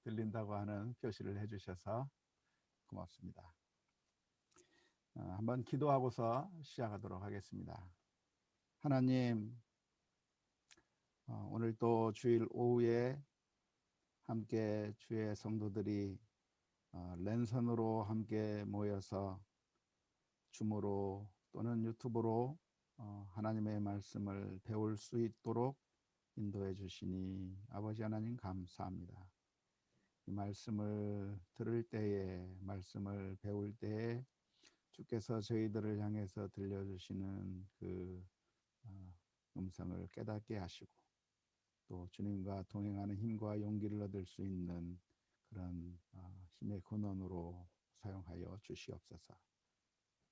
들린다고 하는 표시를 해주셔서 고맙습니다. 한번 기도하고서 시작하도록 하겠습니다. 하나님, 오늘 또 주일 오후에 함께 주의 성도들이 랜선으로 함께 모여서 줌으로 또는 유튜브로 하나님의 말씀을 배울 수 있도록 인도해 주시니 아버지 하나님 감사합니다. 이 말씀을 들을 때에, 말씀을 배울 때에 주께서 저희들을 향해서 들려주시는 그 음성을 깨닫게 하시고, 또 주님과 동행하는 힘과 용기를 얻을 수 있는 그런 힘의 근원으로 사용하여 주시옵소서.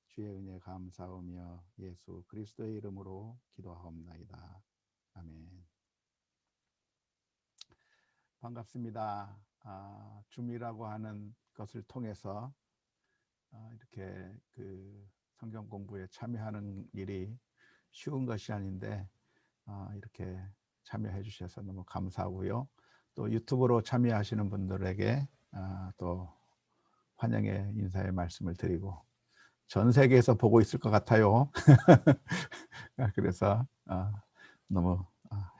주의 은혜 감사하며 예수 그리스도의 이름으로 기도하옵나이다. 아멘. 반갑습니다. 줌이라고 하는 것을 통해서 이렇게 그 성경 공부에 참여하는 일이 쉬운 것이 아닌데 이렇게 참여해 주셔서 너무 감사하고요. 또 유튜브로 참여하시는 분들에게 또 환영의 인사의 말씀을 드리고, 전 세계에서 보고 있을 것 같아요. 그래서 너무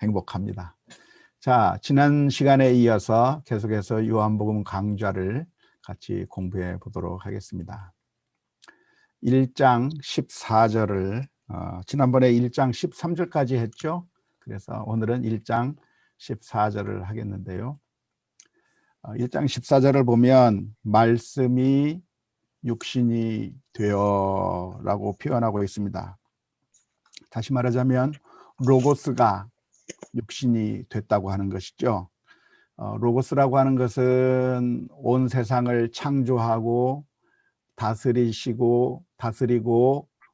행복합니다. 자, 지난 시간에 이어서 계속해서 요한복음 강좌를 같이 공부해 보도록 하겠습니다. 1장 14절을 지난번에 1장 13절까지 했죠. 그래서 오늘은 1장 14절을 하겠는데요. 1장 14절을 보면 말씀이 육신이 되어 라고 표현하고 있습니다. 다시 말하자면 로고스가 육신이 됐다고 하는 것이죠. 로고스라고 하는 것은 온 세상을 창조하고 다스리고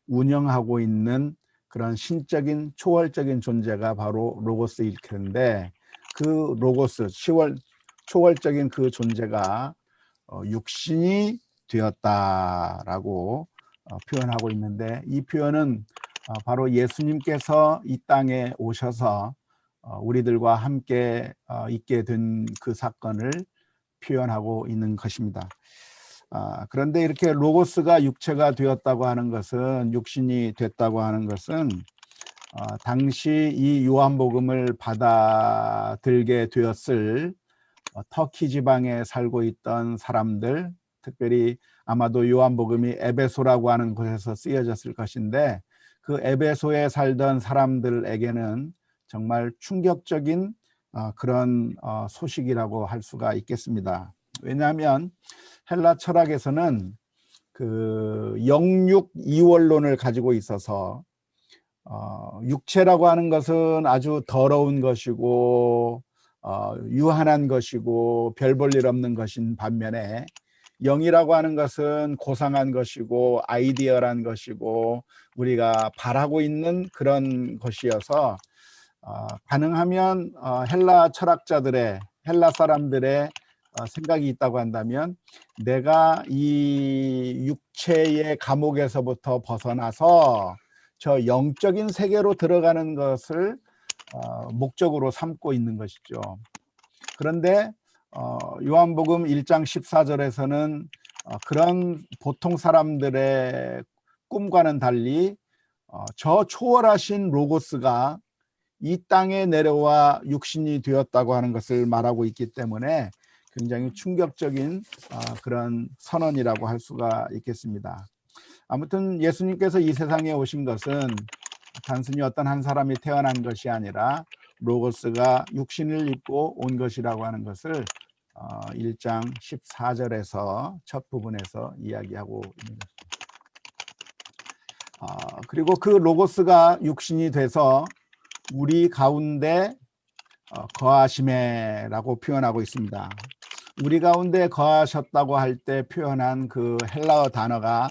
운영하고 있는 그런 신적인 초월적인 존재가 바로 로고스일 텐데, 그 로고스, 초월적인 그 존재가 육신이 되었다라고 표현하고 있는데, 이 표현은 바로 예수님께서 이 땅에 오셔서 우리들과 함께 있게 된 그 사건을 표현하고 있는 것입니다. 그런데 이렇게 로고스가 육체가 되었다고 하는 것은, 육신이 됐다고 하는 것은 당시 이 요한복음을 받아들게 되었을 터키 지방에 살고 있던 사람들, 특별히 아마도 요한복음이 에베소라고 하는 곳에서 쓰여졌을 것인데, 그 에베소에 살던 사람들에게는 정말 충격적인 그런 소식이라고 할 수가 있겠습니다. 왜냐하면 헬라 철학에서는 그 영육 이원론을 가지고 있어서 육체라고 하는 것은 아주 더러운 것이고 유한한 것이고 별 볼 일 없는 것인 반면에, 영이라고 하는 것은 고상한 것이고 아이디어란 것이고 우리가 바라고 있는 그런 것이어서 가능하면 헬라 사람들의 생각이 있다고 한다면, 내가 이 육체의 감옥에서부터 벗어나서 저 영적인 세계로 들어가는 것을 목적으로 삼고 있는 것이죠. 그런데 요한복음 1장 14절에서는 그런 보통 사람들의 꿈과는 달리 저 초월하신 로고스가 이 땅에 내려와 육신이 되었다고 하는 것을 말하고 있기 때문에 굉장히 충격적인 그런 선언이라고 할 수가 있겠습니다. 아무튼 예수님께서 이 세상에 오신 것은 단순히 어떤 한 사람이 태어난 것이 아니라 로고스가 육신을 입고 온 것이라고 하는 것을 1장 14절에서 첫 부분에서 이야기하고 있는 것입니다. 그리고 그 로고스가 육신이 돼서 우리 가운데 거하심에라고 표현하고 있습니다. 우리 가운데 거하셨다고 할 때 표현한 그 헬라어 단어가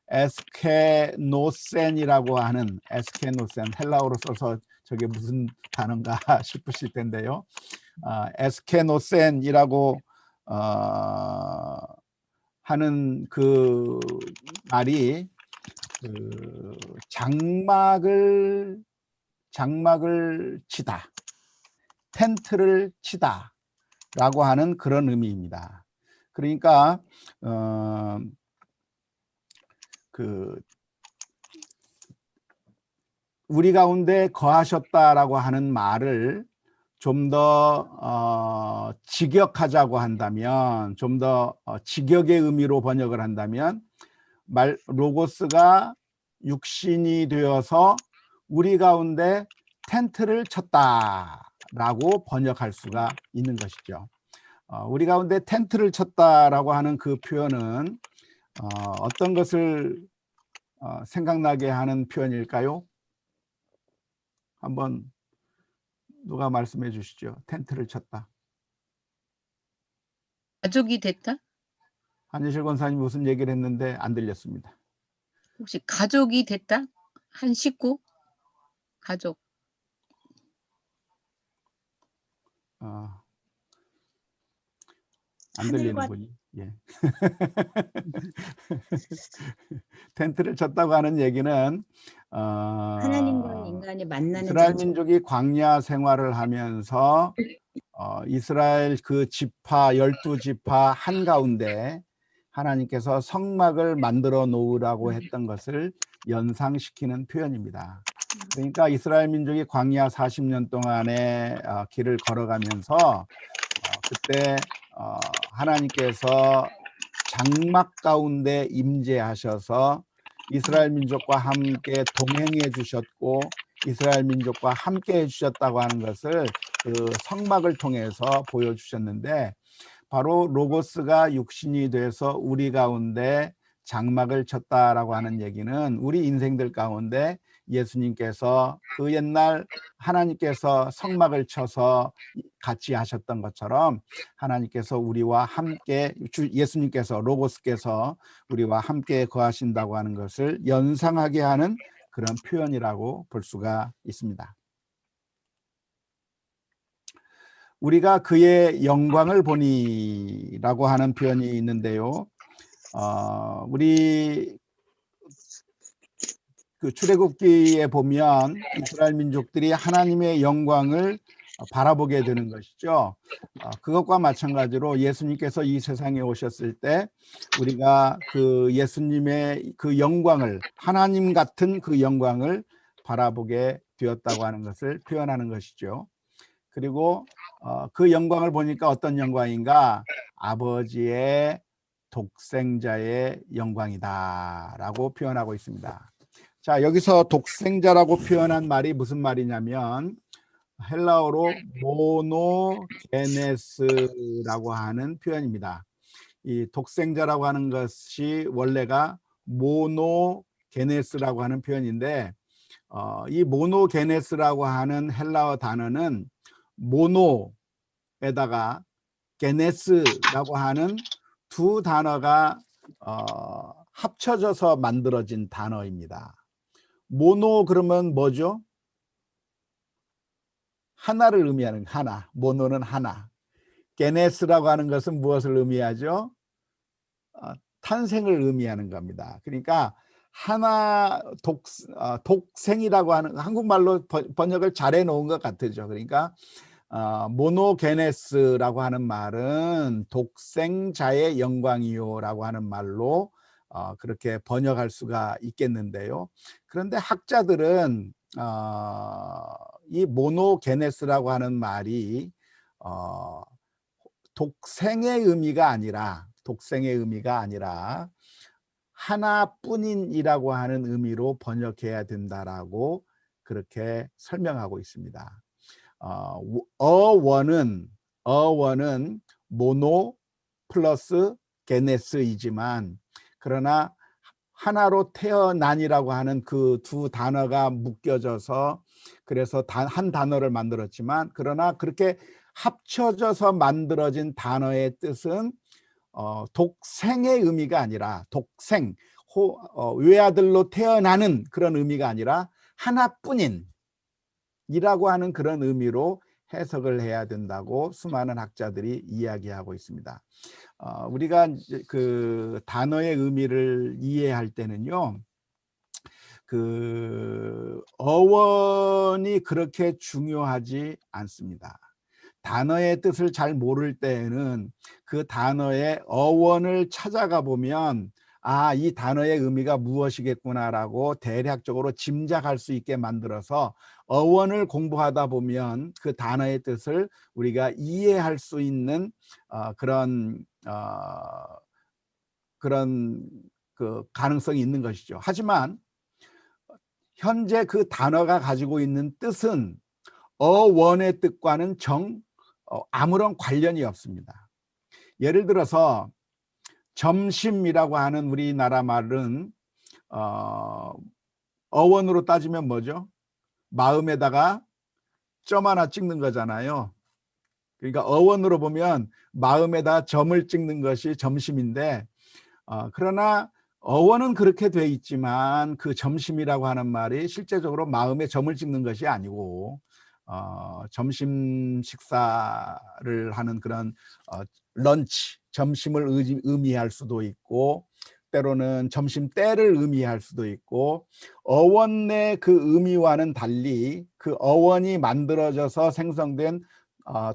에스케노센이라고 하는, 에스케노센, 헬라어로 써서 저게 무슨 단어인가 싶으실 텐데요. 에스케노센이라고 하는 그 말이 그 장막을 치다, 텐트를 치다라고 하는 그런 의미입니다. 그러니까 우리 가운데 거하셨다라고 하는 말을 좀 더 직역하자고 한다면, 좀 더 직역의 의미로 번역을 한다면, 로고스가 육신이 되어서 우리 가운데 텐트를 쳤다라고 번역할 수가 있는 것이죠. 우리 가운데 텐트를 쳤다라고 하는 그 표현은 어떤 것을 생각나게 하는 표현일까요? 한번 누가 말씀해 주시죠. 텐트를 쳤다. 가족이 됐다? 한예실 권사님 무슨 얘기를 했는데 안 들렸습니다. 혹시 가족이 됐다? 한 식구? 가족. 안 들리는군요. 예. 텐트를 쳤다고 하는 얘기는 하나님과 인간이 만나는 이스라엘 장소. 민족이 광야 생활을 하면서 이스라엘 그 지파 12지파 한가운데 하나님께서 성막을 만들어 놓으라고 했던 것을 연상시키는 표현입니다. 그러니까 이스라엘 민족이 광야 40년 동안의 길을 걸어가면서 그때 하나님께서 장막 가운데 임재하셔서 이스라엘 민족과 함께 동행해 주셨고 이스라엘 민족과 함께 해주셨다고 하는 것을 그 성막을 통해서 보여주셨는데, 바로 로고스가 육신이 돼서 우리 가운데 장막을 쳤다라고 하는 얘기는 우리 인생들 가운데 예수님께서 그 옛날 하나님께서 성막을 쳐서 같이 하셨던 것처럼 하나님께서 우리와 함께, 예수님께서 로고스께서 우리와 함께 거하신다고 하는 것을 연상하게 하는 그런 표현이라고 볼 수가 있습니다. 우리가 그의 영광을 보니라고 하는 표현이 있는데요. 우리 그 출애굽기에 보면 이스라엘 민족들이 하나님의 영광을 바라보게 되는 것이죠. 그것과 마찬가지로 예수님께서 이 세상에 오셨을 때 우리가 그 예수님의 그 영광을, 하나님 같은 그 영광을 바라보게 되었다고 하는 것을 표현하는 것이죠. 그리고 그 영광을 보니까 어떤 영광인가? 아버지의 독생자의 영광이다라고 표현하고 있습니다. 자, 여기서 독생자라고 표현한 말이 무슨 말이냐면 헬라어로 모노게네스라고 하는 표현입니다. 이 독생자라고 하는 것이 원래가 모노게네스라고 하는 표현인데 이 모노게네스라고 하는 헬라어 단어는 모노에다가 게네스라고 하는 두 단어가 합쳐져서 만들어진 단어입니다. 모노 그러면 뭐죠? 하나를 의미하는 하나. 모노는 하나. 게네스라고 하는 것은 무엇을 의미하죠? 탄생을 의미하는 겁니다. 그러니까 하나 독생이라고 하는, 한국말로 번역을 잘 해놓은 것 같으죠. 그러니까 모노게네스라고 하는 말은 독생자의 영광이요라고 하는 말로 그렇게 번역할 수가 있겠는데요. 그런데 학자들은 이 모노게네스라고 하는 말이 독생의 의미가 아니라 하나뿐인이라고 하는 의미로 번역해야 된다라고 그렇게 설명하고 있습니다. 어원은 모노 플러스 게네스이지만, 그러나 하나로 태어난이라고 하는 그 두 단어가 묶여져서 그래서 한 단어를 만들었지만, 그러나 그렇게 합쳐져서 만들어진 단어의 뜻은 독생의 의미가 아니라 독생, 외아들로 태어나는 그런 의미가 아니라 하나뿐인 이라고 하는 그런 의미로 해석을 해야 된다고 수많은 학자들이 이야기하고 있습니다. 우리가 그 단어의 의미를 이해할 때는요, 그 어원이 그렇게 중요하지 않습니다. 단어의 뜻을 잘 모를 때에는 그 단어의 어원을 찾아가 보면 아, 이 단어의 의미가 무엇이겠구나라고 대략적으로 짐작할 수 있게 만들어서 어원을 공부하다 보면 그 단어의 뜻을 우리가 이해할 수 있는 그런 그 가능성이 있는 것이죠. 하지만 현재 그 단어가 가지고 있는 뜻은 어원의 뜻과는 아무런 관련이 없습니다. 예를 들어서 점심이라고 하는 우리나라 말은 어원으로 따지면 뭐죠? 마음에다가 점 하나 찍는 거잖아요. 그러니까 어원으로 보면 마음에다 점을 찍는 것이 점심인데 그러나 어원은 그렇게 돼 있지만 그 점심이라고 하는 말이 실제적으로 마음에 점을 찍는 것이 아니고 점심 식사를 하는 그런 런치, 점심을 의미할 수도 있고 때로는 점심 때를 의미할 수도 있고 어원의 그 의미와는 달리 그 어원이 만들어져서 생성된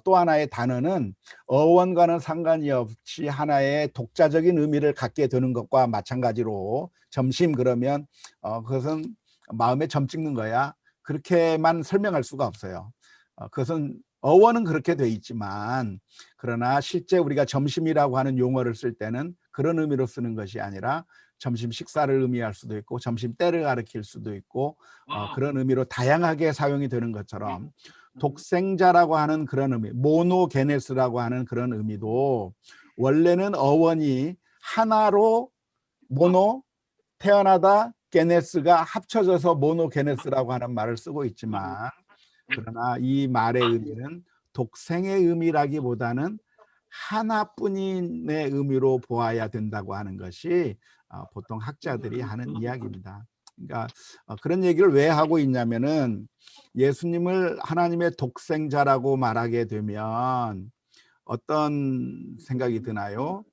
또 하나의 단어는 어원과는 상관이 없이 하나의 독자적인 의미를 갖게 되는 것과 마찬가지로 점심 그러면 그것은 마음에 점 찍는 거야. 그렇게만 설명할 수가 없어요. 그것은 어원은 그렇게 돼 있지만 그러나 실제 우리가 점심이라고 하는 용어를 쓸 때는 그런 의미로 쓰는 것이 아니라 점심 식사를 의미할 수도 있고 점심 때를 가리킬 수도 있고 그런 의미로 다양하게 사용이 되는 것처럼 독생자라고 하는 그런 의미, 모노게네스라고 하는 그런 의미도 원래는 어원이 하나로 모노, 태어나다, 게네스가 합쳐져서 모노게네스라고 하는 말을 쓰고 있지만 그러나 이 말의 의미는 독생의 의미라기보다는 하나뿐인의 의미로 보아야 된다고 하는 것이 보통 학자들이 하는 이야기입니다. 그러니까 그런 얘기를 왜 하고 있냐면은 예수님을 하나님의 독생자라고 말하게 되면 어떤 생각이 드나요?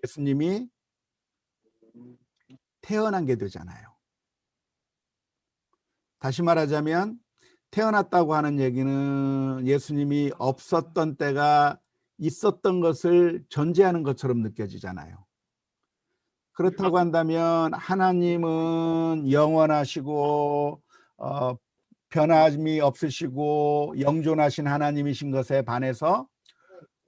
예수님이 태어난 게 되잖아요. 다시 말하자면 태어났다고 하는 얘기는 예수님이 없었던 때가 있었던 것을 전제하는 것처럼 느껴지잖아요. 그렇다고 한다면 하나님은 영원하시고 변함이 없으시고 영존하신 하나님이신 것에 반해서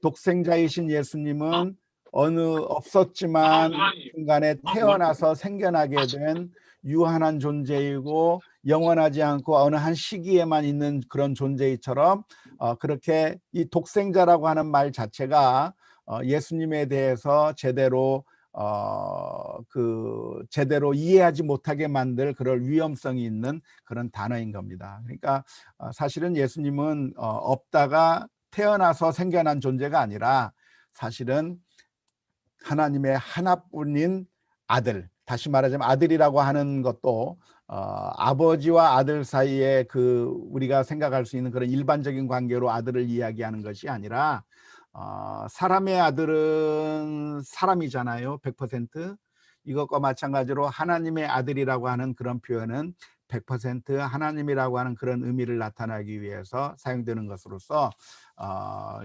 독생자이신 예수님은 어느 없었지만 중간에 태어나서 생겨나게 된 유한한 존재이고 영원하지 않고 어느 한 시기에만 있는 그런 존재이처럼 그렇게 이 독생자라고 하는 말 자체가 예수님에 대해서 제대로 제대로 이해하지 못하게 만들 그럴 위험성이 있는 그런 단어인 겁니다. 그러니까 사실은 예수님은 없다가 태어나서 생겨난 존재가 아니라 사실은 하나님의 하나뿐인 아들, 다시 말하자면 아들이라고 하는 것도 아버지와 아들 사이에 우리가 생각할 수 있는 그런 일반적인 관계로 아들을 이야기하는 것이 아니라 사람의 아들은 사람이잖아요. 100%. 이것과 마찬가지로 하나님의 아들이라고 하는 그런 표현은 100% 하나님이라고 하는 그런 의미를 나타나기 위해서 사용되는 것으로서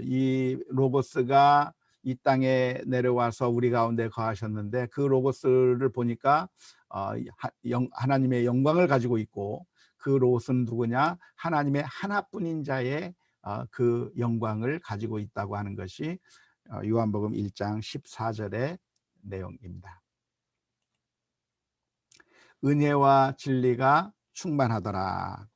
이 로고스가 이 땅에 내려와서 우리 가운데 거하셨는데 그 로고스를 보니까 하나님의 영광을 가지고 있고 그 로고스는 누구냐? 하나님의 하나뿐인 자의 그 영광을 가지고 있다고 하는 것이 요한복음 1장 14절의 내용입니다. 은혜와 진리가 충만하더라.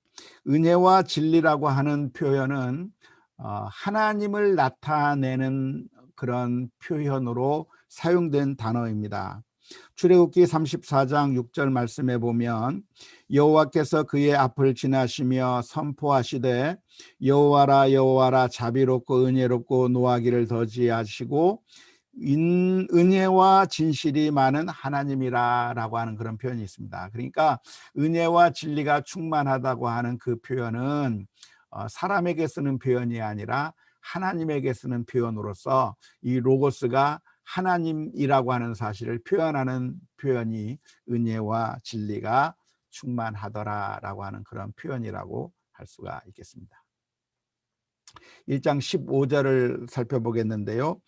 은혜와 진리라고 하는 표현은 하나님을 나타내는 그런 표현으로 사용된 단어입니다. 출애굽기 34장 6절 말씀에 보면 여호와께서 그의 앞을 지나시며 선포하시되 여호와라 여호와라 자비롭고 은혜롭고 노하기를 더디하시고 은혜와 진실이 많은 하나님이라 라고 하는 그런 표현이 있습니다. 그러니까 은혜와 진리가 충만하다고 하는 그 표현은 사람에게 쓰는 표현이 아니라 하나님에게 쓰는 표현으로서 이 로고스가 하나님이라고 하는 사실을 표현하는 표현이 은혜와 진리가 충만하더라 라고 하는 그런 표현이라고 할 수가 있겠습니다. 1장 15절을 살펴보겠는데요.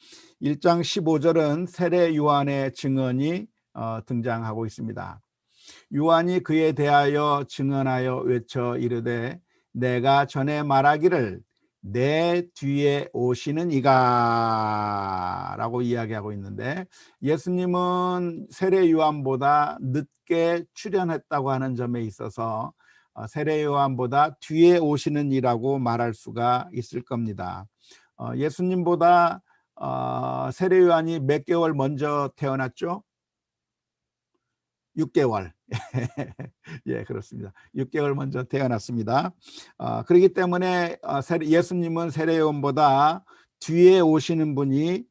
1장 15절은 세례 요한의 증언이 등장하고 있습니다. 요한이 그에 대하여 증언하여 외쳐 이르되 내가 전에 말하기를 내 뒤에 오시는 이가 라고 이야기하고 있는데, 예수님은 세례 요한보다 늦게 출현했다고 하는 점에 있어서 세례 요한보다 뒤에 오시는 이라고 말할 수가 있을 겁니다. 예수님보다 세례 요한이 몇 개월 먼저 태어났죠? 6개월. 예, 그렇습니다. 6개월 먼저 태어났습니다. 그렇기 때문에 예수님은 세례 요한보다 뒤에 오시는 분이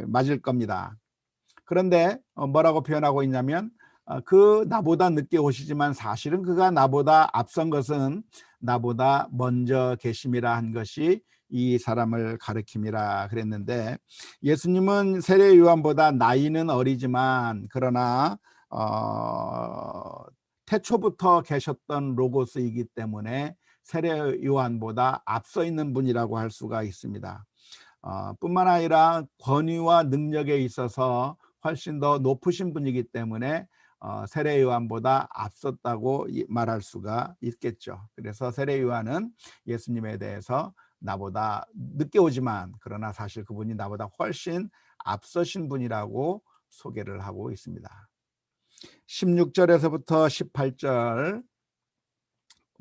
맞을 겁니다. 그런데 뭐라고 표현하고 있냐면 그 나보다 늦게 오시지만 사실은 그가 나보다 앞선 것은 나보다 먼저 계심이라 한 것이 이 사람을 가리킴이라 그랬는데, 예수님은 세례 요한보다 나이는 어리지만 그러나 태초부터 계셨던 로고스이기 때문에 세례 요한보다 앞서 있는 분이라고 할 수가 있습니다. 뿐만 아니라 권위와 능력에 있어서 훨씬 더 높으신 분이기 때문에 세례 요한보다 앞섰다고 말할 수가 있겠죠. 그래서 세례 요한은 예수님에 대해서 나보다 늦게 오지만 그러나 사실 그분이 나보다 훨씬 앞서신 분이라고 소개를 하고 있습니다. 16절에서부터 18절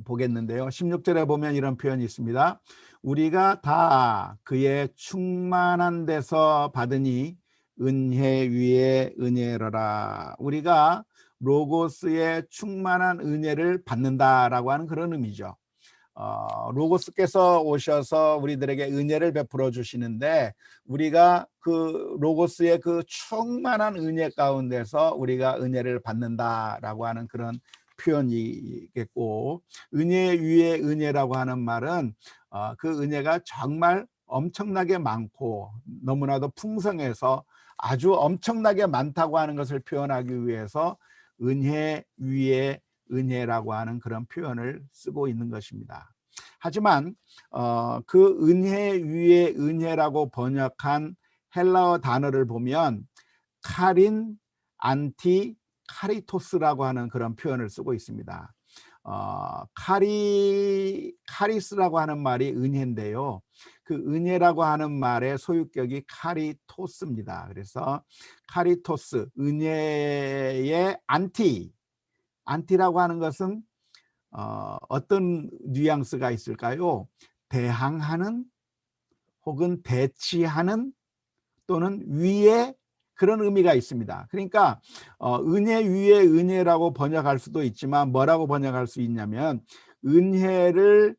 보겠는데요. 16절에 보면 이런 표현이 있습니다. 우리가 다 그의 충만한 데서 받으니 은혜 위에 은혜로라. 우리가 로고스의 충만한 은혜를 받는다라고 하는 그런 의미죠. 로고스께서 오셔서 우리들에게 은혜를 베풀어 주시는데, 우리가 그 로고스의 그 충만한 은혜 가운데서 우리가 은혜를 받는다라고 하는 그런 표현이겠고, 은혜 위에 은혜라고 하는 말은 그 은혜가 정말 엄청나게 많고 너무나도 풍성해서 아주 엄청나게 많다고 하는 것을 표현하기 위해서 은혜 위에 은혜라고 하는 그런 표현을 쓰고 있는 것입니다. 하지만 그 은혜 위에 은혜라고 번역한 헬라어 단어를 보면 카린, 안티, 카리토스라고 하는 그런 표현을 쓰고 있습니다. 카리스라고 하는 말이 은혜인데요. 그 은혜라고 하는 말의 소유격이 카리토스입니다. 그래서 카리토스, 은혜의 안티라고 하는 것은 어떤 뉘앙스가 있을까요? 대항하는 혹은 대치하는 또는 위에, 그런 의미가 있습니다. 그러니까 은혜 위에 은혜라고 번역할 수도 있지만 뭐라고 번역할 수 있냐면 은혜를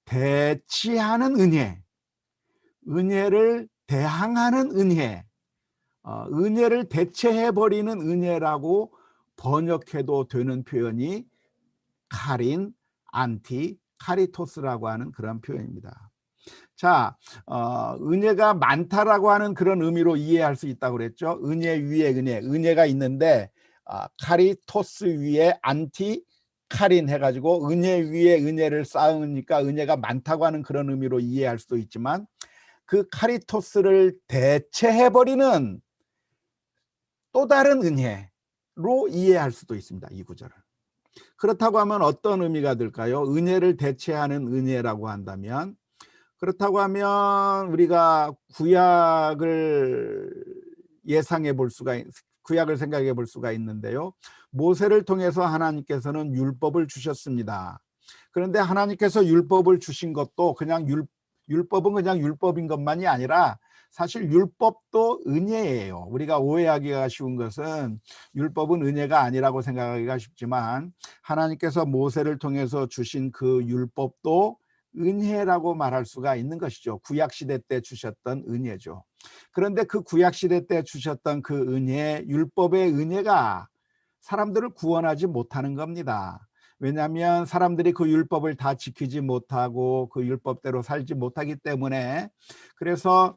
대치하는 은혜, 은혜를 대항하는 은혜, 은혜를 대체해버리는 은혜라고 번역해도 되는 표현이 카린, 안티, 카리토스라고 하는 그런 표현입니다. 자, 은혜가 많다라고 하는 그런 의미로 이해할 수 있다고 그랬죠. 은혜 위에 은혜, 은혜가 있는데 카리토스 위에 안티, 카린 해가지고 은혜 위에 은혜를 쌓으니까 은혜가 많다고 하는 그런 의미로 이해할 수도 있지만, 그 카리토스를 대체해버리는 또 다른 은혜로 이해할 수도 있습니다, 이 구절을. 그렇다고 하면 어떤 의미가 될까요? 은혜를 대체하는 은혜라고 한다면, 그렇다고 하면 우리가 구약을 구약을 생각해 볼 수가 있는데요. 모세를 통해서 하나님께서는 율법을 주셨습니다. 그런데 하나님께서 율법을 주신 것도 율법은 그냥 율법인 것만이 아니라 사실 율법도 은혜예요. 우리가 오해하기가 쉬운 것은 율법은 은혜가 아니라고 생각하기가 쉽지만, 하나님께서 모세를 통해서 주신 그 율법도 은혜라고 말할 수가 있는 것이죠. 구약시대 때 주셨던 은혜죠. 그런데 그 구약시대 때 주셨던 그 은혜, 율법의 은혜가 사람들을 구원하지 못하는 겁니다. 왜냐하면 사람들이 그 율법을 다 지키지 못하고 그 율법대로 살지 못하기 때문에, 그래서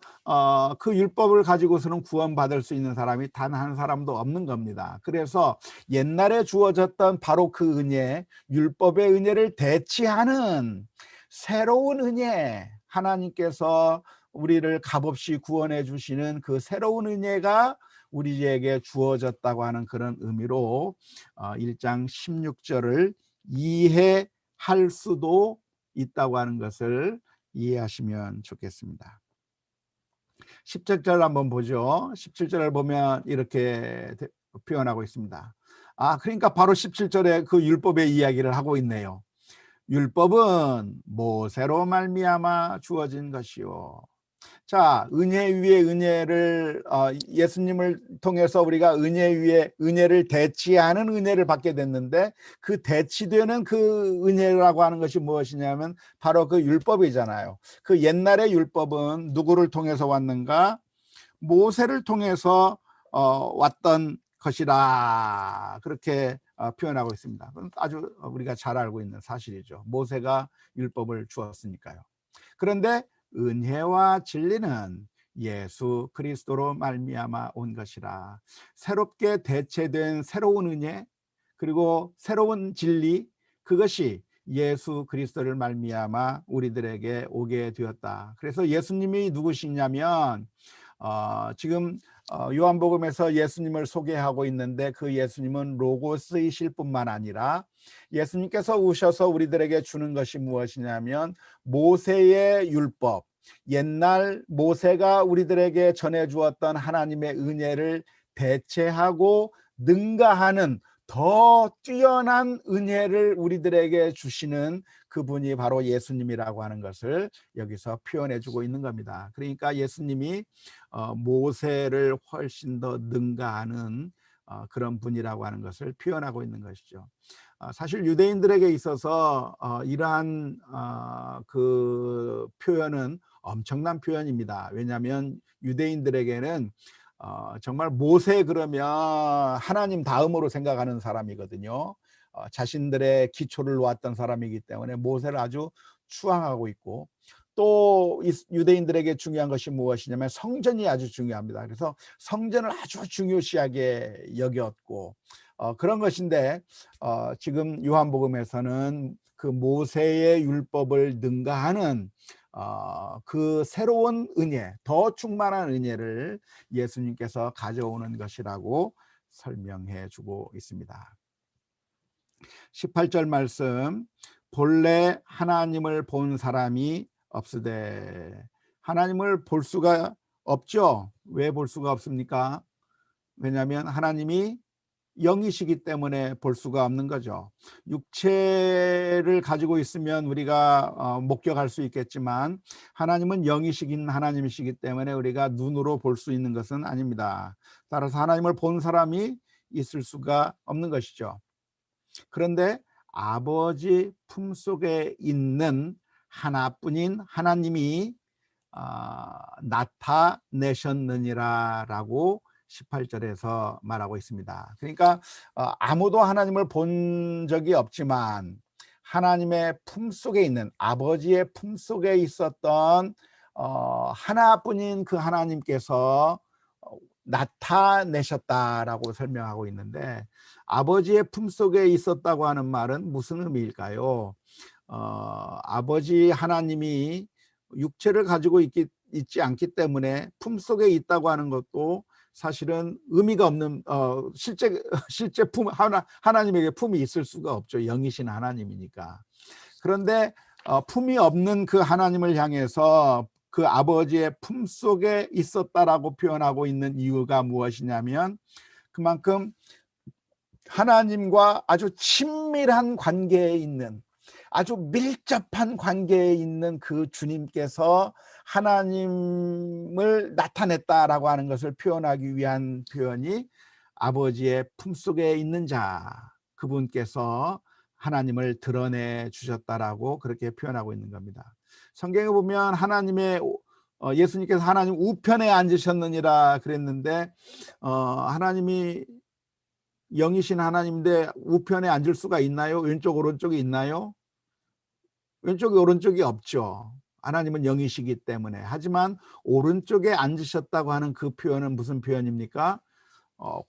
그 율법을 가지고서는 구원받을 수 있는 사람이 단 한 사람도 없는 겁니다. 그래서 옛날에 주어졌던 바로 그 은혜, 율법의 은혜를 대치하는 새로운 은혜, 하나님께서 우리를 값없이 구원해 주시는 그 새로운 은혜가 우리에게 주어졌다고 하는 그런 의미로 1장 16절을 이해할 수도 있다고 하는 것을 이해하시면 좋겠습니다. 17절 한번 보죠. 17절을 보면 이렇게 표현하고 있습니다. 그러니까 바로 17절에 그 율법의 이야기를 하고 있네요. 율법은 모세로 말미암아 주어진 것이요. 자, 은혜 위에 은혜를 예수님을 통해서 우리가 은혜 위에 은혜를 대치하는 은혜를 받게 됐는데, 그 대치되는 그 은혜라고 하는 것이 무엇이냐면 바로 그 율법이잖아요. 그 옛날의 율법은 누구를 통해서 왔는가? 모세를 통해서 왔던 것이라, 그렇게 표현하고 있습니다. 그건 아주 우리가 잘 알고 있는 사실이죠. 모세가 율법을 주었으니까요. 그런데 은혜와 진리는 예수 그리스도로 말미암아 온 것이라, 새롭게 대체된 새로운 은혜, 그리고 새로운 진리, 그것이 예수 그리스도를 말미암아 우리들에게 오게 되었다. 그래서 예수님이 누구시냐면 지금 요한복음에서 예수님을 소개하고 있는데, 그 예수님은 로고스이실 뿐만 아니라 예수님께서 오셔서 우리들에게 주는 것이 무엇이냐면 모세의 율법, 옛날 모세가 우리들에게 전해주었던 하나님의 은혜를 대체하고 능가하는 더 뛰어난 은혜를 우리들에게 주시는 그분이 바로 예수님이라고 하는 것을 여기서 표현해주고 있는 겁니다. 그러니까 예수님이 모세를 훨씬 더 능가하는 그런 분이라고 하는 것을 표현하고 있는 것이죠. 사실 유대인들에게 있어서 이러한 그 표현은 엄청난 표현입니다. 왜냐하면 유대인들에게는 정말 모세 그러면 하나님 다음으로 생각하는 사람이거든요. 자신들의 기초를 놓았던 사람이기 때문에 모세를 아주 추앙하고 있고, 또 유대인들에게 중요한 것이 무엇이냐면 성전이 아주 중요합니다. 그래서 성전을 아주 중요시하게 여겼고, 그런 것인데 지금 요한복음에서는 그 모세의 율법을 능가하는 그 새로운 은혜, 더 충만한 은혜를 예수님께서 가져오는 것이라고 설명해 주고 있습니다. 18절 말씀, 본래 하나님을 본 사람이 없으되. 하나님을 볼 수가 없죠. 왜 볼 수가 없습니까? 왜냐하면 하나님이 영이시기 때문에 볼 수가 없는 거죠. 육체를 가지고 있으면 우리가 목격할 수 있겠지만, 하나님은 영이시긴 하나님이시기 때문에 우리가 눈으로 볼 수 있는 것은 아닙니다. 따라서 하나님을 본 사람이 있을 수가 없는 것이죠. 그런데 아버지 품속에 있는 하나뿐인 하나님이 나타내셨느니라라고 18절에서 말하고 있습니다. 그러니까 아무도 하나님을 본 적이 없지만 하나님의 품속에 있는, 아버지의 품속에 있었던 하나뿐인 그 하나님께서 나타내셨다라고 설명하고 있는데, 아버지의 품속에 있었다고 하는 말은 무슨 의미일까요? 아버지 하나님이 육체를 가지고 있지 않기 때문에 품속에 있다고 하는 것도 사실은 의미가 없는, 실제 품, 하나님에게 품이 있을 수가 없죠. 영이신 하나님이니까. 그런데 품이 없는 그 하나님을 향해서 그 아버지의 품속에 있었다라고 표현하고 있는 이유가 무엇이냐면, 그만큼 하나님과 아주 친밀한 관계에 있는, 아주 밀접한 관계에 있는 그 주님께서 하나님을 나타냈다라고 하는 것을 표현하기 위한 표현이 아버지의 품속에 있는 자, 그분께서 하나님을 드러내 주셨다라고 그렇게 표현하고 있는 겁니다. 성경에 보면 하나님의 예수님께서 하나님 우편에 앉으셨느니라 그랬는데, 하나님이 영이신 하나님인데 우편에 앉을 수가 있나요? 왼쪽 오른쪽이 있나요? 왼쪽이 오른쪽이 없죠. 하나님은 영이시기 때문에. 하지만 오른쪽에 앉으셨다고 하는 그 표현은 무슨 표현입니까?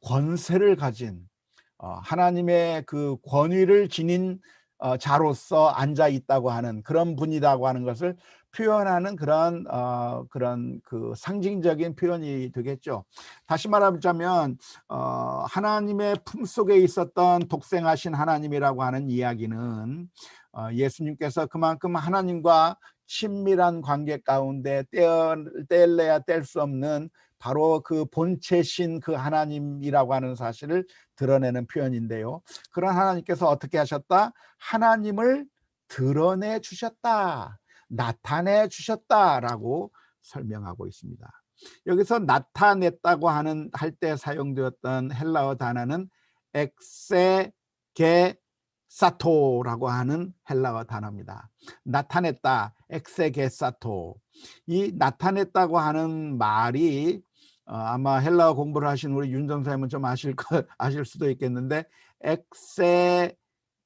권세를 가진, 하나님의 그 권위를 지닌 자로서 앉아 있다고 하는 그런 분이라고 하는 것을 표현하는 그런 그 상징적인 표현이 되겠죠. 다시 말하자면 하나님의 품속에 있었던 독생하신 하나님이라고 하는 이야기는 예수님께서 그만큼 하나님과 친밀한 관계 가운데 뗄래야 뗄 수 없는 바로 그 본체신 그 하나님이라고 하는 사실을 드러내는 표현인데요. 그런 하나님께서 어떻게 하셨다? 하나님을 드러내 주셨다. 나타내 주셨다라고 설명하고 있습니다. 여기서 나타냈다고 할 때 사용되었던 헬라어 단어는 엑세게사토라고 하는 헬라어 단어입니다. 나타냈다, 엑세게사토. 이 나타냈다고 하는 말이 아마 헬라어 공부를 하신 우리 윤 전사님은 좀 아실 수도 있겠는데,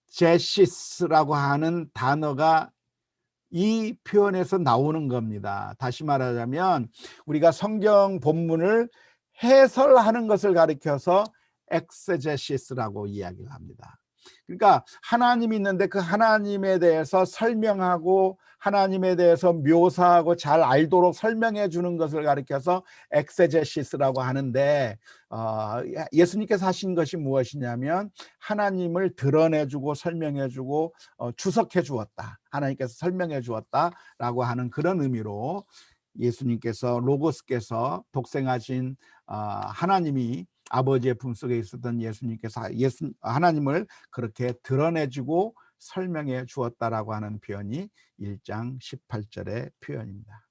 엑세제시스라고 하는 단어가 이 표현에서 나오는 겁니다. 다시 말하자면 우리가 성경 본문을 해설하는 것을 가리켜서 엑세제시스라고 이야기를 합니다. 그러니까 하나님이 있는데 그 하나님에 대해서 설명하고 하나님에 대해서 묘사하고 잘 알도록 설명해 주는 것을 가리켜서 엑세제시스라고 하는데, 예수님께서 하신 것이 무엇이냐면 하나님을 드러내주고 설명해주고 주석해 주었다. 하나님께서 설명해 주었다라고 하는 그런 의미로 예수님께서 로고스께서 독생하신 하나님이 아버지의 품속에 있었던 예수님께서 하나님을 그렇게 드러내주고 설명해 주었다라고 하는 표현이 1장 18절의 표현입니다.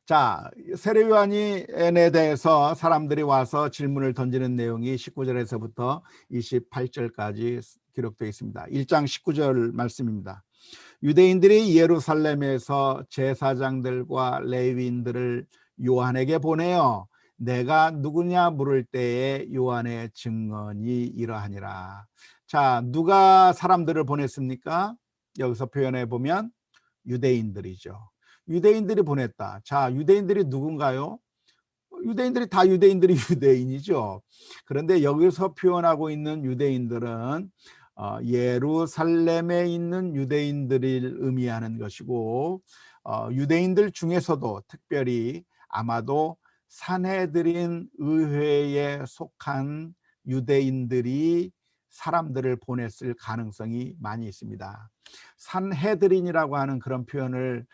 자, 세례요한에 대해서 사람들이 와서 질문을 던지는 내용이 19절에서부터 28절까지 기록되어 있습니다. 1장 19절 말씀입니다. 유대인들이 예루살렘에서 제사장들과 레위인들을 요한에게 보내어 내가 누구냐 물을 때에 요한의 증언이 이러하니라. 자, 누가 사람들을 보냈습니까? 여기서 표현해 보면 유대인들이죠. 유대인들이 보냈다. 자, 유대인들이 누군가요? 유대인들이 다 유대인이죠. 그런데 여기서 표현하고 있는 유대인들은 예루살렘에 있는 유대인들을 의미하는 것이고, 유대인들 중에서도 특별히 아마도 산헤드린 의회에 속한 유대인들이 사람들을 보냈을 가능성이 많이 있습니다. 산헤드린이라고 하는 그런 표현을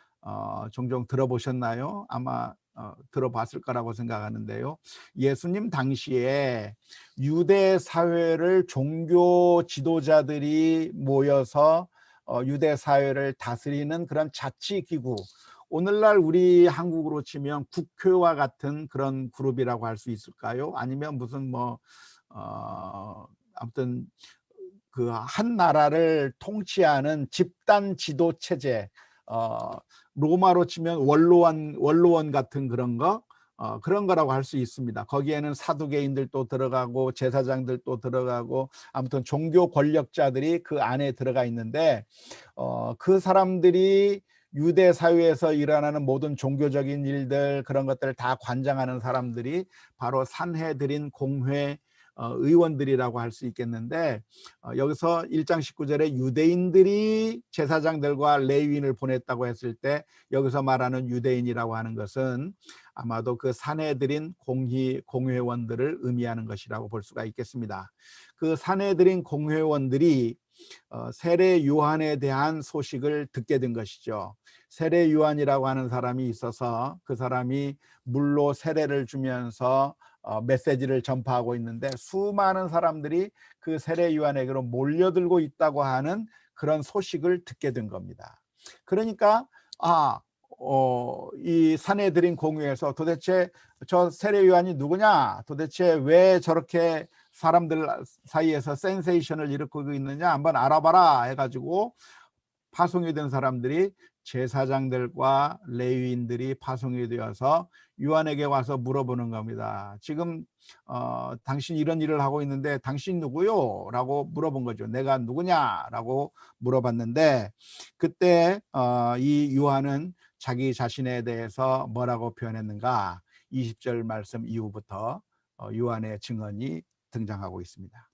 종종 들어보셨나요? 아마 들어봤을 거라고 생각하는데요. 예수님 당시에 유대 사회를 종교 지도자들이 모여서 유대 사회를 다스리는 그런 자치기구, 오늘날 우리 한국으로 치면 국회와 같은 그런 그룹이라고 할 수 있을까요? 아니면 무슨 아무튼 그 한 나라를 통치하는 집단 지도 체제, 로마로 치면 원로원 같은 그런 거라고 할 수 있습니다. 거기에는 사두개인들도 들어가고 제사장들도 들어가고 아무튼 종교 권력자들이 그 안에 들어가 있는데, 그 사람들이 유대 사회에서 일어나는 모든 종교적인 일들, 그런 것들을 다 관장하는 사람들이 바로 산헤드린 공회 의원들이라고 할 수 있겠는데, 여기서 1장 19절에 유대인들이 제사장들과 레위인을 보냈다고 했을 때 여기서 말하는 유대인이라고 하는 것은 아마도 그 산헤드린 공회원들을 의미하는 것이라고 볼 수가 있겠습니다. 그 산헤드린 공회원들이 세례 요한에 대한 소식을 듣게 된 것이죠. 세례 요한이라고 하는 사람이 있어서 그 사람이 물로 세례를 주면서 메시지를 전파하고 있는데, 수많은 사람들이 그 세례 요한에게로 몰려들고 있다고 하는 그런 소식을 듣게 된 겁니다. 그러니까 이 산헤드린 공회에서 도대체 저 세례 요한이 누구냐, 도대체 왜 저렇게 사람들 사이에서 센세이션을 일으키고 있느냐 한번 알아봐라 해가지고 파송이 된 사람들이 제사장들과 레위인들이 파송이 되어서 요한에게 와서 물어보는 겁니다. 지금 당신 이런 일을 하고 있는데 당신 누구요? 라고 물어본 거죠. 내가 누구냐라고 물어봤는데, 그때 이 요한은 자기 자신에 대해서 뭐라고 표현했는가? 20절 말씀 이후부터 요한의 증언이 등장하고 있습니다.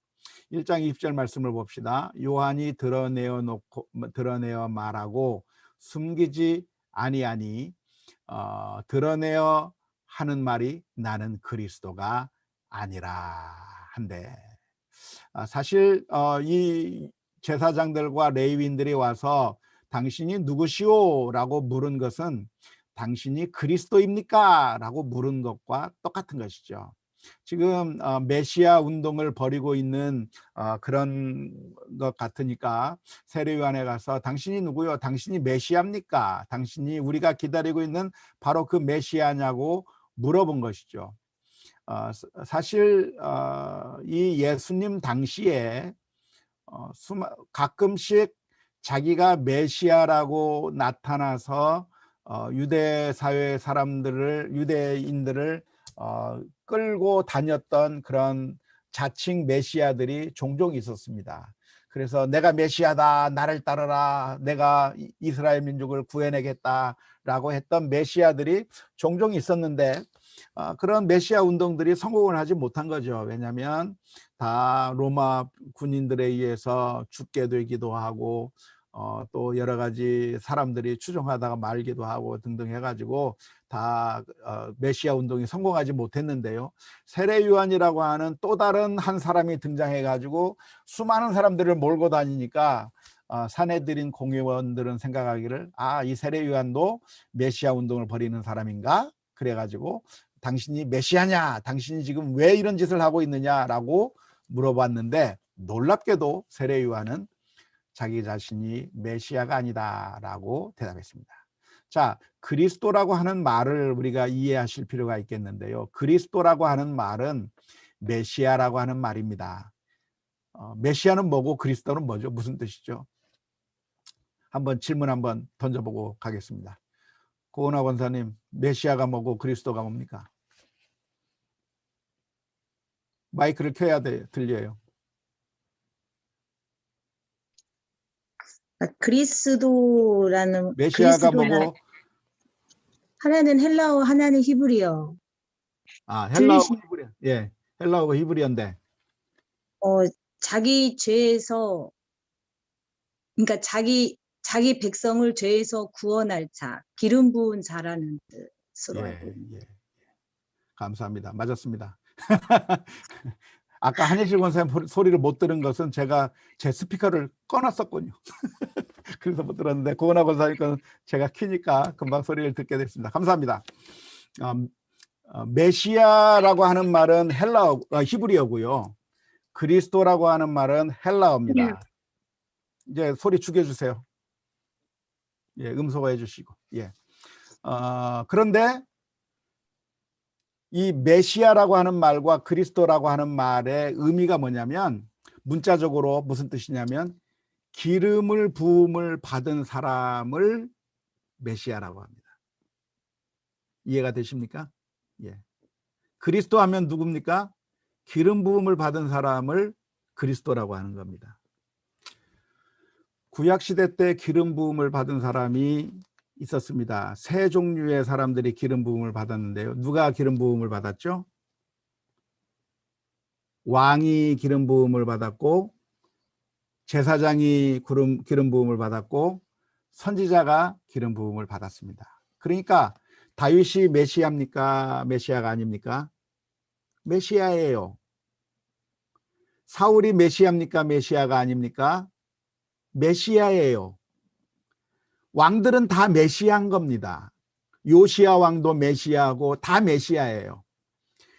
1장 20절 말씀을 봅시다. 요한이 드러내어 말하고 숨기지 아니하니 드러내어 하는 말이 나는 그리스도가 아니라 한데, 사실 이 제사장들과 레위인들이 와서 당신이 누구시오? 라고 물은 것은 당신이 그리스도입니까? 라고 물은 것과 똑같은 것이죠. 지금 메시아 운동을 벌이고 있는 그런 것 같으니까 세례요한에 가서 당신이 누구요? 당신이 메시아입니까? 당신이 우리가 기다리고 있는 바로 그 메시아냐고 물어본 것이죠. 사실 이 예수님 당시에 가끔씩 자기가 메시아라고 나타나서 유대 사회 사람들을, 유대인들을 끌고 다녔던 그런 자칭 메시아들이 종종 있었습니다. 그래서 내가 메시아다, 나를 따르라, 내가 이스라엘 민족을 구해내겠다라고 했던 메시아들이 종종 있었는데, 그런 메시아 운동들이 성공을 하지 못한 거죠. 왜냐하면 다 로마 군인들에 의해서 죽게 되기도 하고 또 여러 가지 사람들이 추종하다가 말기도 하고 등등 해가지고 다 메시아 운동이 성공하지 못했는데요. 세례 요한이라고 하는 또 다른 한 사람이 등장해가지고 수많은 사람들을 몰고 다니니까 사내들인 공회원들은 생각하기를, 이 세례 요한도 메시아 운동을 벌이는 사람인가? 그래가지고 당신이 메시아냐? 당신이 지금 왜 이런 짓을 하고 있느냐라고 물어봤는데, 놀랍게도 세례 요한은 자기 자신이 메시아가 아니다라고 대답했습니다. 자, 그리스도라고 하는 말을 우리가 이해하실 필요가 있겠는데요. 그리스도라고 하는 말은 메시아라고 하는 말입니다. 메시아는 뭐고 그리스도는 뭐죠? 무슨 뜻이죠? 한번 질문 한번 던져보고 가겠습니다. 고은하 권사님, 메시아가 뭐고 그리스도가 뭡니까? 마이크를 켜야 돼, 들려요. 그리스도라는 메시아가 뭐고? 하나는 헬라어, 하나는 히브리어. 헬라어고 히브리어. 예, 헬라어고 히브리어인데. 자기 죄에서, 그러니까 자기 백성을 죄에서 구원할 자, 기름 부은 자라는 뜻으로 알고 있습니다. 예. 감사합니다. 맞았습니다. 아까 한예실 권사님 소리를 못 들은 것은 제가 제 스피커를 꺼놨었군요. 그래서 못 들었는데 고은하 권사님 건 제가 키니까 금방 소리를 듣게 됐습니다. 감사합니다. 메시아라고 하는 말은 헬라어, 히브리어고요. 그리스도라고 하는 말은 헬라어입니다. 이제 소리 죽여주세요. 예, 음소거 해주시고. 예. 그런데 이 메시아라고 하는 말과 그리스도라고 하는 말의 의미가 뭐냐면, 문자적으로 무슨 뜻이냐면 기름을 부음을 받은 사람을 메시아라고 합니다. 이해가 되십니까? 예. 그리스도 하면 누굽니까? 기름 부음을 받은 사람을 그리스도라고 하는 겁니다. 구약시대 때 기름 부음을 받은 사람이 있었습니다. 세 종류의 사람들이 기름 부음을 받았는데요. 누가 기름 부음을 받았죠? 왕이 기름 부음을 받았고, 제사장이 기름 부음을 받았고, 선지자가 기름 부음을 받았습니다. 그러니까 다윗이 메시아입니까? 메시아가 아닙니까? 메시아예요. 사울이 메시아입니까? 메시아가 아닙니까? 메시아예요. 왕들은 다 메시아인 겁니다. 요시야 왕도 메시아고 다 메시아예요.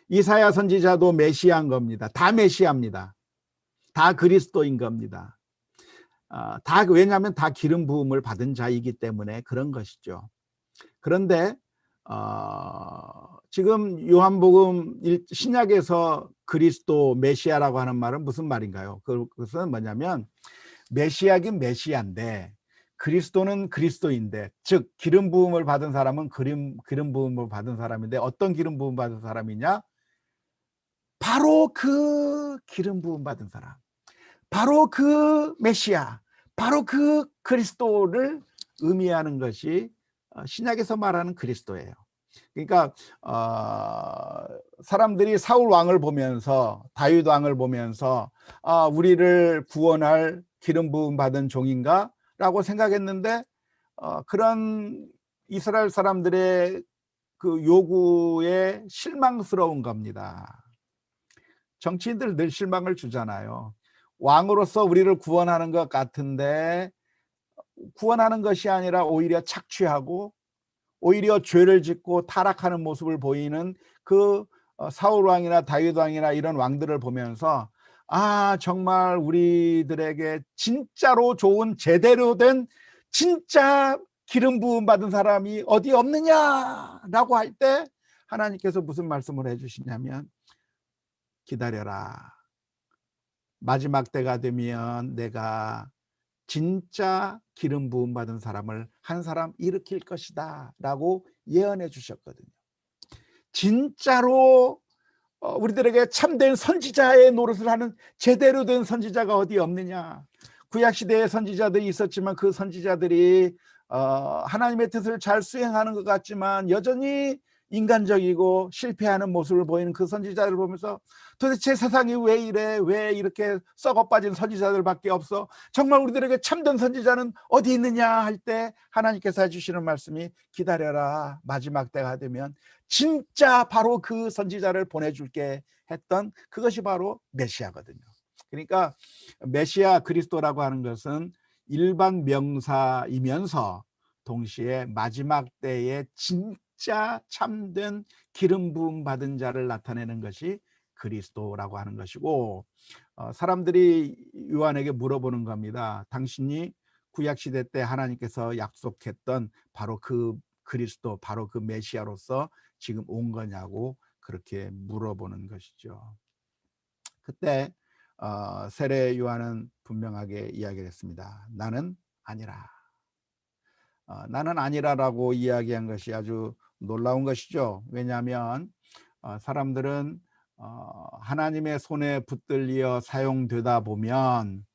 이사야 선지자도 메시아인 겁니다. 다 메시아입니다. 다 그리스도인 겁니다. 왜냐하면 다 기름 부음을 받은 자이기 때문에 그런 것이죠. 그런데 지금 요한복음 신약에서 그리스도 메시아라고 하는 말은 무슨 말인가요? 그것은 뭐냐면 메시아긴 메시아인데 그리스도는 그리스도인데, 즉 기름 부음을 받은 사람은 기름 부음을 받은 사람인데, 어떤 기름 부음 받은 사람이냐? 바로 그 기름 부음 받은 사람, 바로 그 메시아, 바로 그 그리스도를 의미하는 것이 신약에서 말하는 그리스도예요. 그러니까 사람들이 사울 왕을 보면서, 다윗 왕을 보면서 우리를 구원할 기름 부음 받은 종인가? 라고 생각했는데 그런 이스라엘 사람들의 그 요구에 실망스러운 겁니다. 정치인들 늘 실망을 주잖아요. 왕으로서 우리를 구원하는 것 같은데 구원하는 것이 아니라 오히려 착취하고 오히려 죄를 짓고 타락하는 모습을 보이는 그 사울 왕이나 다윗 왕이나 이런 왕들을 보면서 아, 정말 우리들에게 진짜로 좋은 제대로 된 진짜 기름 부음 받은 사람이 어디 없느냐라고 할 때 하나님께서 무슨 말씀을 해주시냐면 기다려라. 마지막 때가 되면 내가 진짜 기름 부음 받은 사람을 한 사람 일으킬 것이다 라고 예언해 주셨거든요. 진짜로 우리들에게 참된 선지자의 노릇을 하는 제대로 된 선지자가 어디 없느냐. 구약시대에 선지자들이 있었지만 그 선지자들이 하나님의 뜻을 잘 수행하는 것 같지만 여전히 인간적이고 실패하는 모습을 보이는 그 선지자들을 보면서 도대체 세상이 왜 이래, 왜 이렇게 썩어 빠진 선지자들밖에 없어, 정말 우리들에게 참된 선지자는 어디 있느냐 할 때 하나님께서 해주시는 말씀이 기다려라, 마지막 때가 되면 진짜 바로 그 선지자를 보내줄게 했던 그것이 바로 메시아거든요. 그러니까 메시아 그리스도라고 하는 것은 일반 명사이면서 동시에 마지막 때에 진짜 참된 기름 부음 받은 자를 나타내는 것이 그리스도라고 하는 것이고, 사람들이 요한에게 물어보는 겁니다. 당신이 구약시대 때 하나님께서 약속했던 바로 그 그리스도, 바로 그 메시아로서 지금 온 거냐고 그렇게 물어보는 것이죠. 그때 세례 요한은 분명하게 이야기를 했습니다. 나는 아니라. 나는 아니라라고 이야기한 것이 아주 놀라운 것이죠. 왜냐하면 사람들은 하나님의 손에 붙들려 사용되다 보면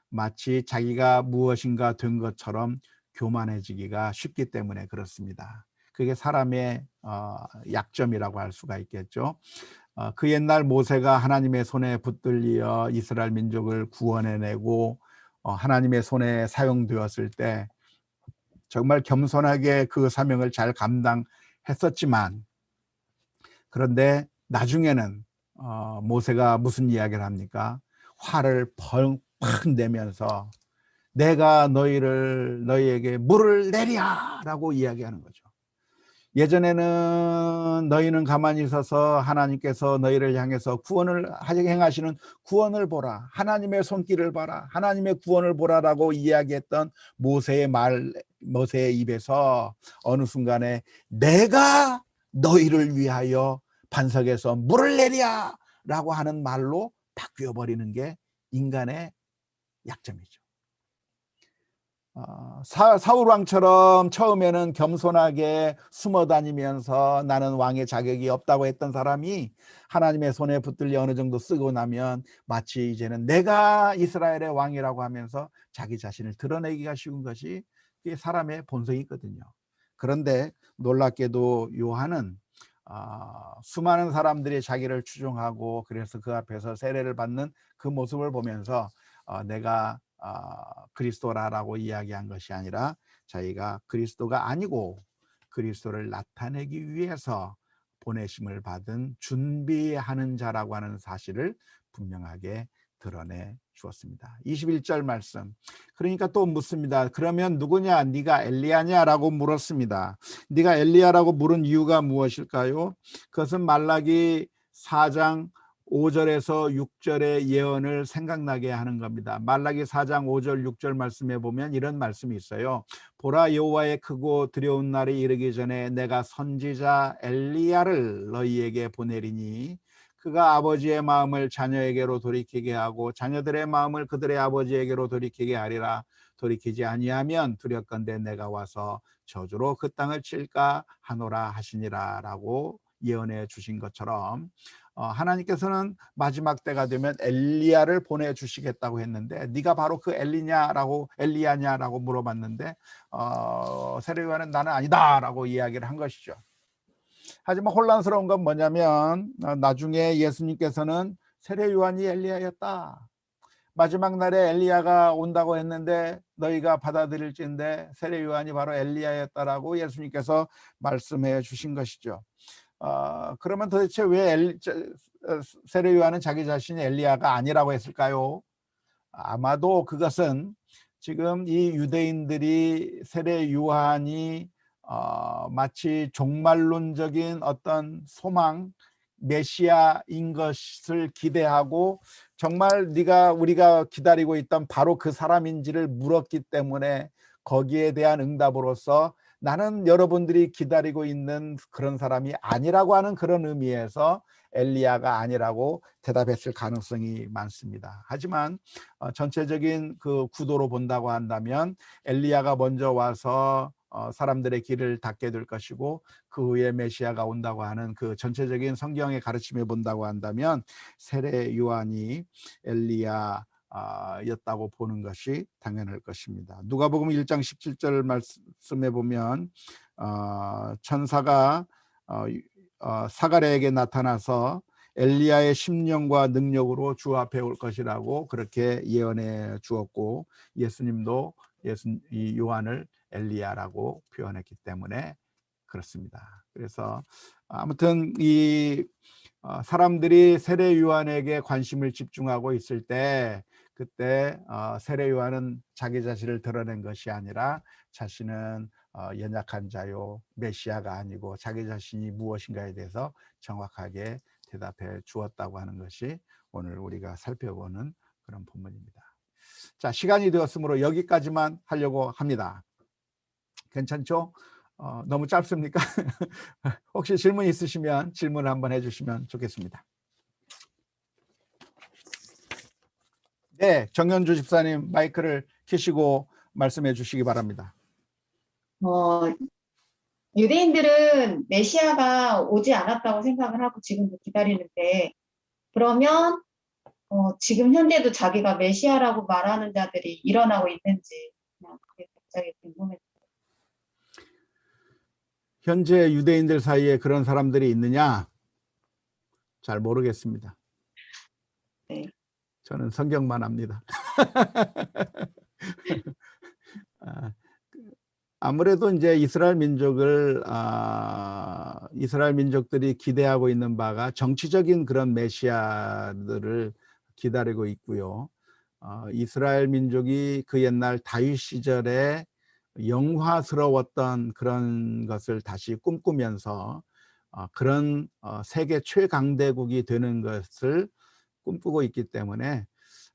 마치 자기가 무엇인가 된 것처럼 교만해지기가 쉽기 때문에 그렇습니다. 그게 사람의 약점이라고 할 수가 있겠죠. 그 옛날 모세가 하나님의 손에 붙들려 이스라엘 민족을 구원해내고 하나님의 손에 사용되었을 때 정말 겸손하게 그 사명을 잘 감당했었지만, 그런데 나중에는 모세가 무슨 이야기를 합니까? 화를 팍 내면서 내가 너희에게 물을 내리라 라고 이야기하는 거죠. 예전에는 너희는 가만히 있어서 하나님께서 너희를 향해서 구원을 행하시는 구원을 보라, 하나님의 손길을 봐라, 하나님의 구원을 보라라고 이야기했던 모세의 입에서 어느 순간에 내가 너희를 위하여 반석에서 물을 내리라 라고 하는 말로 바뀌어 버리는 게 인간의 약점이죠. 사울 왕처럼 처음에는 겸손하게 숨어 다니면서 나는 왕의 자격이 없다고 했던 사람이 하나님의 손에 붙들려 어느 정도 쓰고 나면 마치 이제는 내가 이스라엘의 왕이라고 하면서 자기 자신을 드러내기가 쉬운 것이 사람의 본성이거든요. 그런데 놀랍게도 요한은 수많은 사람들이 자기를 추종하고 그래서 그 앞에서 세례를 받는 그 모습을 보면서 내가 그리스도라고 이야기한 것이 아니라 자기가 그리스도가 아니고 그리스도를 나타내기 위해서 보내심을 받은 준비하는 자라고 하는 사실을 분명하게 드러내 주었습니다. 21절 말씀. 그러니까 또 묻습니다. 그러면 누구냐? 네가 엘리야냐? 라고 물었습니다. 네가 엘리야라고 물은 이유가 무엇일까요? 그것은 말라기 4장 5절에서 6절의 예언을 생각나게 하는 겁니다. 말라기 4장 5절 6절 말씀에 보면 이런 말씀이 있어요. 보라, 여호와의 크고 두려운 날이 이르기 전에 내가 선지자 엘리야를 너희에게 보내리니 그가 아버지의 마음을 자녀에게로 돌이키게 하고 자녀들의 마음을 그들의 아버지에게로 돌이키게 하리라. 돌이키지 아니하면 두렵건대 내가 와서 저주로 그 땅을 칠까 하노라 하시니라 라고 예언해 주신 것처럼 하나님께서는 마지막 때가 되면 엘리야를 보내주시겠다고 했는데 네가 바로 그 엘리야냐라고 물어봤는데 세례 요한은 나는 아니다라고 이야기를 한 것이죠. 하지만 혼란스러운 건 뭐냐면 나중에 예수님께서는 세례 요한이 엘리야였다, 마지막 날에 엘리야가 온다고 했는데 너희가 받아들일진대 세례 요한이 바로 엘리야였다라고 예수님께서 말씀해 주신 것이죠. 그러면 도대체 왜 세례 요한은 자기 자신이 엘리야가 아니라고 했을까요? 아마도 그것은 지금 이 유대인들이 세례 요한이 마치 종말론적인 어떤 소망, 메시아인 것을 기대하고 정말 우리가 기다리고 있던 바로 그 사람인지를 물었기 때문에 거기에 대한 응답으로서 나는 여러분들이 기다리고 있는 그런 사람이 아니라고 하는 그런 의미에서 엘리야가 아니라고 대답했을 가능성이 많습니다. 하지만 전체적인 그 구도로 본다고 한다면 엘리야가 먼저 와서 사람들의 길을 닫게 될 것이고 그 후에 메시아가 온다고 하는 그 전체적인 성경의 가르침에 본다고 한다면 세례 요한이 엘리야 였다고 보는 것이 당연할 것입니다. 누가복음 1장 17절 말씀에 보면 천사가 사가랴에게 나타나서 엘리야의 심령과 능력으로 주 앞에 올 것이라고 그렇게 예언해 주었고 예수님도 이 요한을 엘리야라고 표현했기 때문에 그렇습니다. 그래서 아무튼 이 사람들이 세례 요한에게 관심을 집중하고 있을 때 그때 세례 요한은 자기 자신을 드러낸 것이 아니라 자신은 연약한 자요 메시아가 아니고 자기 자신이 무엇인가에 대해서 정확하게 대답해 주었다고 하는 것이 오늘 우리가 살펴보는 그런 본문입니다. 자, 시간이 되었으므로 여기까지만 하려고 합니다. 괜찮죠? 너무 짧습니까? 혹시 질문 있으시면 질문을 한번 해주시면 좋겠습니다. 네, 정현주 집사님 마이크를 켜시고 말씀해 주시기 바랍니다. 유대인들은 메시아가 오지 않았다고 생각을 하고 지금도 기다리는데 그러면 지금 현대도 자기가 메시아라고 말하는 자들이 일어나고 있는지 그냥 그게 갑자기 궁금해요. 현재 유대인들 사이에 그런 사람들이 있느냐? 잘 모르겠습니다. 네. 저는 성경만 압니다. 아무래도 이제 이스라엘 민족들이 기대하고 있는 바가 정치적인 그런 메시아들을 기다리고 있고요. 이스라엘 민족이 그 옛날 다윗 시절에 영화스러웠던 그런 것을 다시 꿈꾸면서 그런 세계 최강대국이 되는 것을 꿈꾸고 있기 때문에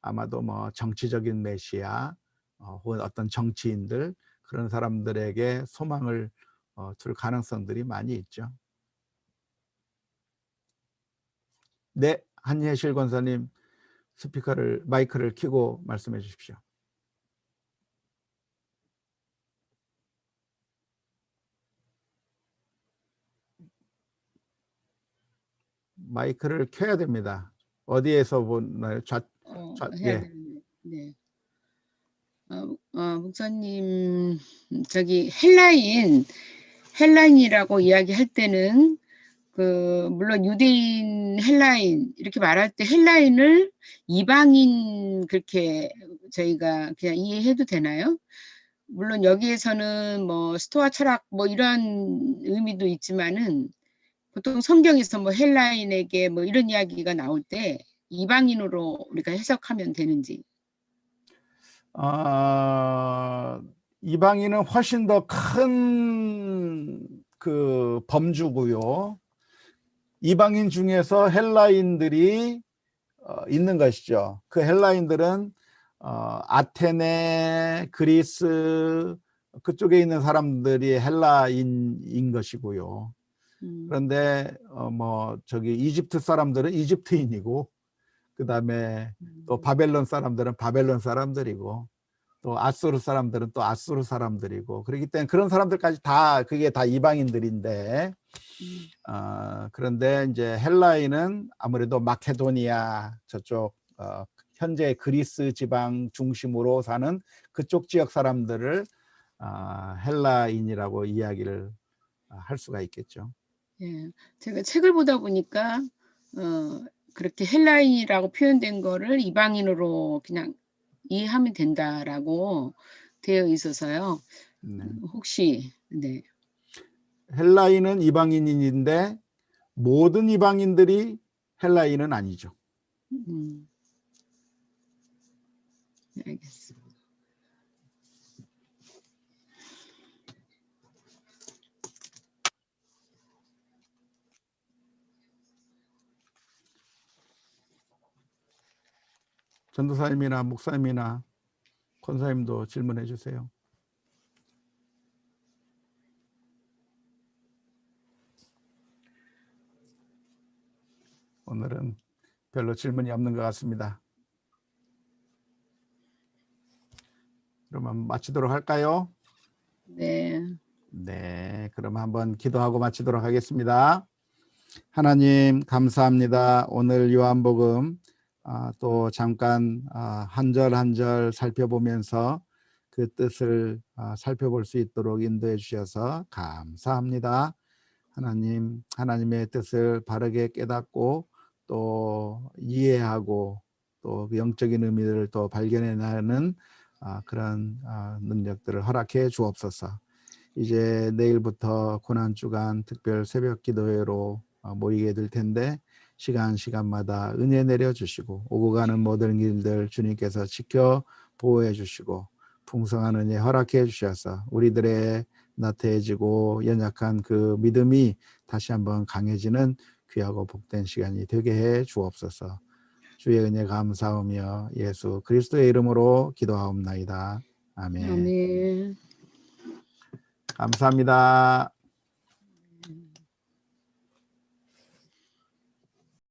아마도 뭐 정치적인 메시아 혹은 어떤 정치인들 그런 사람들에게 소망을 줄 가능성들이 많이 있죠. 네, 한예실 권사님 마이크를 켜고 말씀해 주십시오. 마이크를 켜야 됩니다. 어디에서 보나요? 해야 예. 되는데. 네. 목사님 저기 헬라인이라고 이야기할 때는 물론 유대인 헬라인 이렇게 말할 때 헬라인을 이방인 그렇게 저희가 그냥 이해해도 되나요? 물론 여기에서는 뭐 스토아 철학 뭐 이런 의미도 있지만은 보통 성경에서 뭐 헬라인에게 뭐 이런 이야기가 나올 때 이방인으로 우리가 해석하면 되는지. 이방인은 훨씬 더 큰 그 범주고요. 이방인 중에서 헬라인들이 있는 것이죠. 그 헬라인들은 아테네, 그리스 그쪽에 있는 사람들이 헬라인인 것이고요. 그런데 뭐 저기 이집트 사람들은 이집트인이고 그다음에 또 바벨론 사람들은 바벨론 사람들이고 또 아수르 사람들은 또 아수르 사람들이고 그렇기 때문에 그런 사람들까지 다 그게 다 이방인들인데 그런데 이제 헬라인은 아무래도 마케도니아 저쪽 현재 그리스 지방 중심으로 사는 그쪽 지역 사람들을 헬라인이라고 이야기를 할 수가 있겠죠. 예, 제가 책을 보다 보니까 그렇게 헬라인이라고 표현된 거를 이방인으로 그냥 이해하면 된다라고 되어 있어서요. 네. 혹시 네. 헬라인은 이방인인데 모든 이방인들이 헬라인은 아니죠. 알겠습니다. 전도사님이나 목사님이나 권사님도 질문해 주세요. 오늘은 별로 질문이 없는 것 같습니다. 그러면 마치도록 할까요? 네. 네, 그럼 한번 기도하고 마치도록 하겠습니다. 하나님 감사합니다. 오늘 요한복음 또 잠깐 한 절 한 절 살펴보면서 그 뜻을 살펴볼 수 있도록 인도해 주셔서 감사합니다. 하나님, 하나님의 뜻을 바르게 깨닫고 또 이해하고 또 영적인 의미를 또 발견해내는 그런 능력들을 허락해 주옵소서. 이제 내일부터 고난주간 특별 새벽 기도회로 모이게 될 텐데 시간마다 은혜 내려주시고 오고 가는 모든 길들 주님께서 지켜 보호해 주시고 풍성한 은혜 허락해 주셔서 우리들의 나태해지고 연약한 그 믿음이 다시 한번 강해지는 귀하고 복된 시간이 되게 해 주옵소서. 주의 은혜 감사하며 예수 그리스도의 이름으로 기도하옵나이다. 아멘. 아멘. 감사합니다.